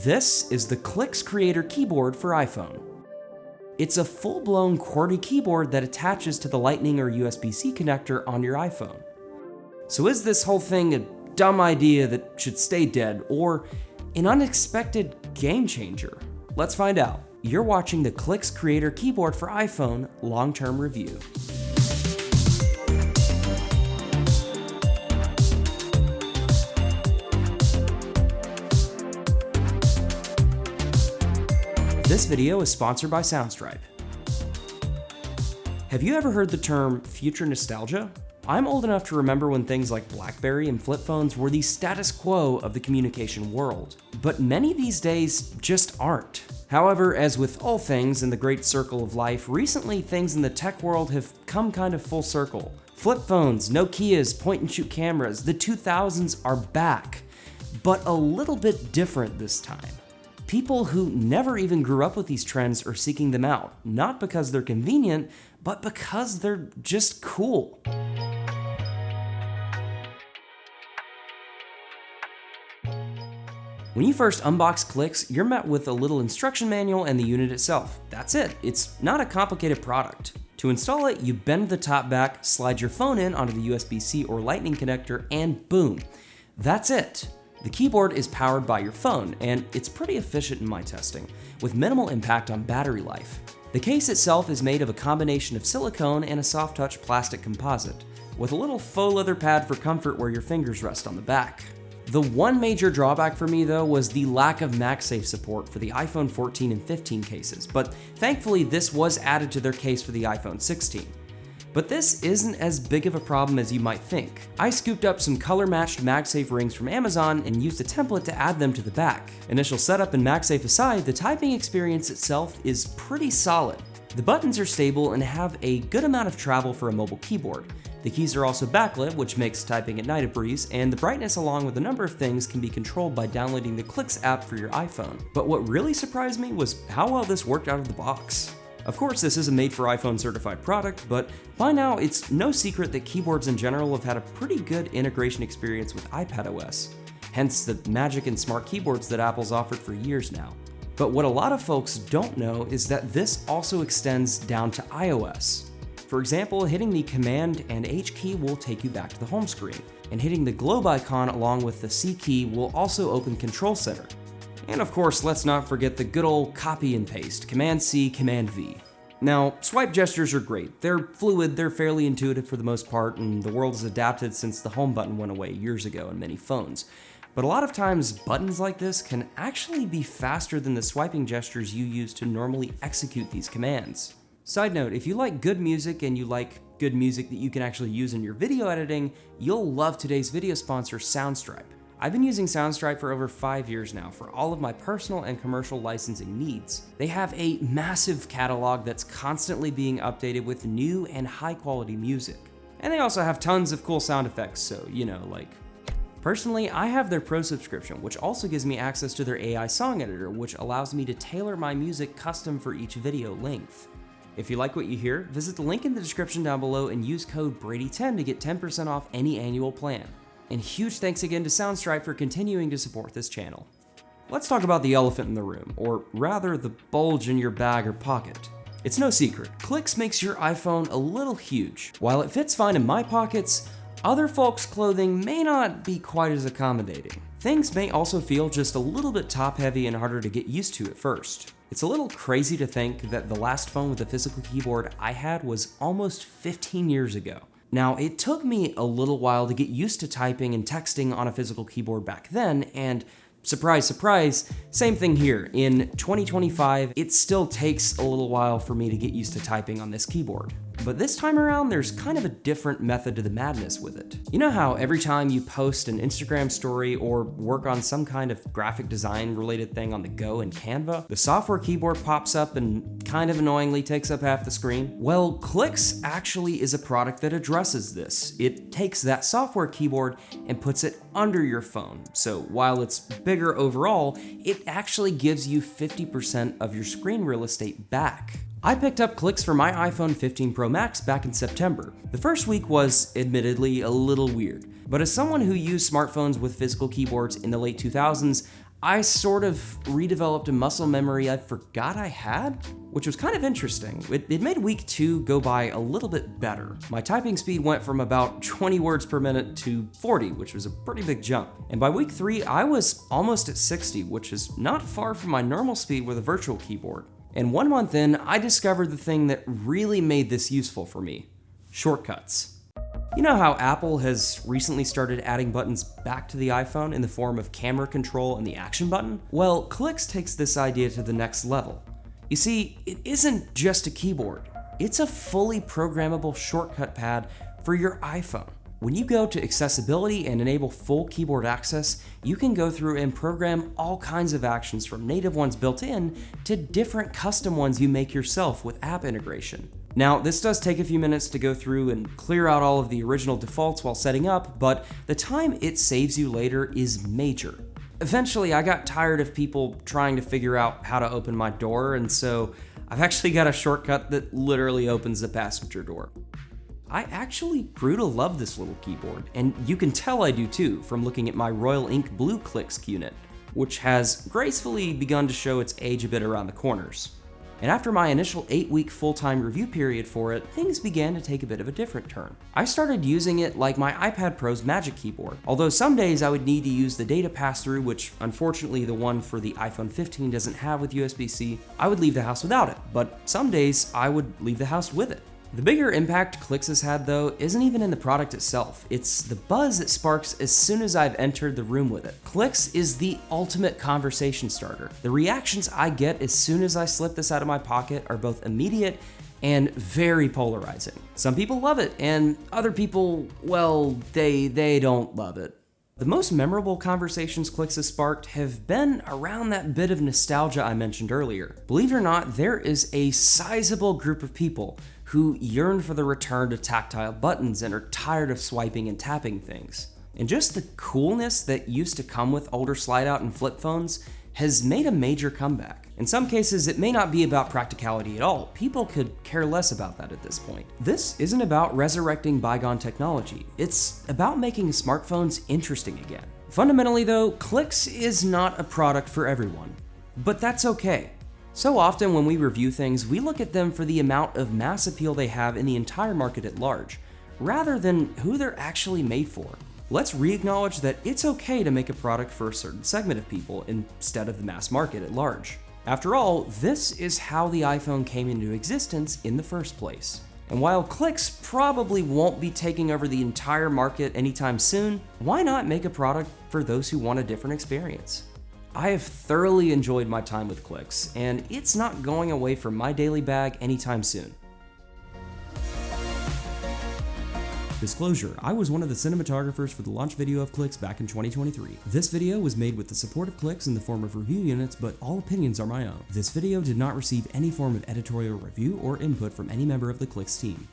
This is the Clicks Creator keyboard for iPhone. It's a full-blown QWERTY keyboard that attaches to the Lightning or USB-C connector on your iPhone. So is this whole thing a dumb idea that should stay dead, or an unexpected game changer? Let's find out. You're watching the Clicks Creator keyboard for iPhone long-term review. This video is sponsored by SOUNDSTRIPE. Have you ever heard the term future nostalgia? I'm old enough to remember when things like Blackberry and flip phones were the status quo of the communication world, but many these days just aren't. However, as with all things in the great circle of life, recently things in the tech world have come kind of full circle. Flip phones, Nokia's point-and-shoot cameras, the 2000s are back, but a little bit different this time. People who never even grew up with these trends are seeking them out, not because they're convenient, but because they're just cool. When you first unbox Clicks, you're met with a little instruction manual and the unit itself. That's it. It's not a complicated product. To install it, you bend the top back, slide your phone in onto the USB-C or Lightning connector, and boom. That's it. The keyboard is powered by your phone, and it's pretty efficient in my testing, with minimal impact on battery life. The case itself is made of a combination of silicone and a soft-touch plastic composite, with a little faux leather pad for comfort where your fingers rest on the back. The one major drawback for me, though, was the lack of MagSafe support for the iPhone 14 and 15 cases, but thankfully this was added to their case for the iPhone 16. But this isn't as big of a problem as you might think. I scooped up some color-matched MagSafe rings from Amazon and used a template to add them to the back. Initial setup and MagSafe aside, the typing experience itself is pretty solid. The buttons are stable and have a good amount of travel for a mobile keyboard. The keys are also backlit, which makes typing at night a breeze, and the brightness along with a number of things can be controlled by downloading the Clicks app for your iPhone. But what really surprised me was how well this worked out of the box. Of course, this is a made-for-iPhone certified product, but by now it's no secret that keyboards in general have had a pretty good integration experience with iPadOS, hence the magic and smart keyboards that Apple's offered for years now. But what a lot of folks don't know is that this also extends down to iOS. For example, hitting the Command and H key will take you back to the home screen, and hitting the globe icon along with the C key will also open Control Center. And of course, let's not forget the good old copy and paste, Command-C, Command-V. Now, swipe gestures are great. They're fluid, they're fairly intuitive for the most part, and the world has adapted since the home button went away years ago in many phones. But a lot of times, buttons like this can actually be faster than the swiping gestures you use to normally execute these commands. Side note, if you like good music and you like good music that you can actually use in your video editing, you'll love today's video sponsor, SOUNDSTRIPE. I've been using SOUNDSTRIPE for over 5 years now for all of my personal and commercial licensing needs. They have a massive catalog that's constantly being updated with new and high quality music. And they also have tons of cool sound effects, so like. Personally, I have their Pro subscription, which also gives me access to their AI song editor, which allows me to tailor my music custom for each video length. If you like what you hear, visit the link in the description down below and use code Brady10 to get 10% off any annual plan. And huge thanks again to SOUNDSTRIPE for continuing to support this channel. Let's talk about the elephant in the room, or rather the bulge in your bag or pocket. It's no secret, Clicks makes your iPhone a little huge. While it fits fine in my pockets, other folks' clothing may not be quite as accommodating. Things may also feel just a little bit top-heavy and harder to get used to at first. It's a little crazy to think that the last phone with a physical keyboard I had was almost 15 years ago. Now, it took me a little while to get used to typing and texting on a physical keyboard back then, and surprise, surprise, same thing here. In 2025, it still takes a little while for me to get used to typing on this keyboard. But this time around, there's kind of a different method to the madness with it. You know how every time you post an Instagram story or work on some kind of graphic design related thing on the go in Canva, the software keyboard pops up and kind of annoyingly takes up half the screen? Well, Clicks actually is a product that addresses this. It takes that software keyboard and puts it under your phone. So while it's bigger overall, it actually gives you 50% of your screen real estate back. I picked up Clicks for my iPhone 15 Pro Max back in September. The first week was, admittedly, a little weird, but as someone who used smartphones with physical keyboards in the late 2000s, I sort of redeveloped a muscle memory I forgot I had, which was kind of interesting. It made week 2 go by a little bit better. My typing speed went from about 20 words per minute to 40, which was a pretty big jump. And by week 3, I was almost at 60, which is not far from my normal speed with a virtual keyboard. And 1 month in, I discovered the thing that really made this useful for me: shortcuts. You know how Apple has recently started adding buttons back to the iPhone in the form of camera control and the action button? Well, Clicks takes this idea to the next level. You see, it isn't just a keyboard. It's a fully programmable shortcut pad for your iPhone. When you go to accessibility and enable full keyboard access, you can go through and program all kinds of actions, from native ones built in to different custom ones you make yourself with app integration. Now, this does take a few minutes to go through and clear out all of the original defaults while setting up, but the time it saves you later is major. Eventually, I got tired of people trying to figure out how to open my door, and so I've actually got a shortcut that literally opens the passenger door. I actually grew to love this little keyboard, and you can tell I do too from looking at my Royal Ink Blue Clicks unit, which has gracefully begun to show its age a bit around the corners. And after my initial 8-week full-time review period for it, things began to take a bit of a different turn. I started using it like my iPad Pro's Magic Keyboard, although some days I would need to use the data pass-through, which unfortunately the one for the iPhone 15 doesn't have with USB-C. I would leave the house without it, but some days I would leave the house with it. The bigger impact Clicks has had, though, isn't even in the product itself. It's the buzz it sparks as soon as I've entered the room with it. Clicks is the ultimate conversation starter. The reactions I get as soon as I slip this out of my pocket are both immediate and very polarizing. Some people love it, and other people, well, they don't love it. The most memorable conversations Clicks has sparked have been around that bit of nostalgia I mentioned earlier. Believe it or not, there is a sizable group of people who yearn for the return to tactile buttons and are tired of swiping and tapping things. And just the coolness that used to come with older slide out and flip phones has made a major comeback. In some cases, it may not be about practicality at all. People could care less about that at this point. This isn't about resurrecting bygone technology. It's about making smartphones interesting again. Fundamentally though, Clicks is not a product for everyone, but that's okay. So often when we review things, we look at them for the amount of mass appeal they have in the entire market at large, rather than who they're actually made for. Let's re-acknowledge that it's okay to make a product for a certain segment of people instead of the mass market at large. After all, this is how the iPhone came into existence in the first place. And while Clicks probably won't be taking over the entire market anytime soon, why not make a product for those who want a different experience? I have thoroughly enjoyed my time with Clicks, and it's not going away from my daily bag anytime soon. Disclosure, I was one of the cinematographers for the launch video of Clicks back in 2023. This video was made with the support of Clicks in the form of review units, but all opinions are my own. This video did not receive any form of editorial review or input from any member of the Clicks team.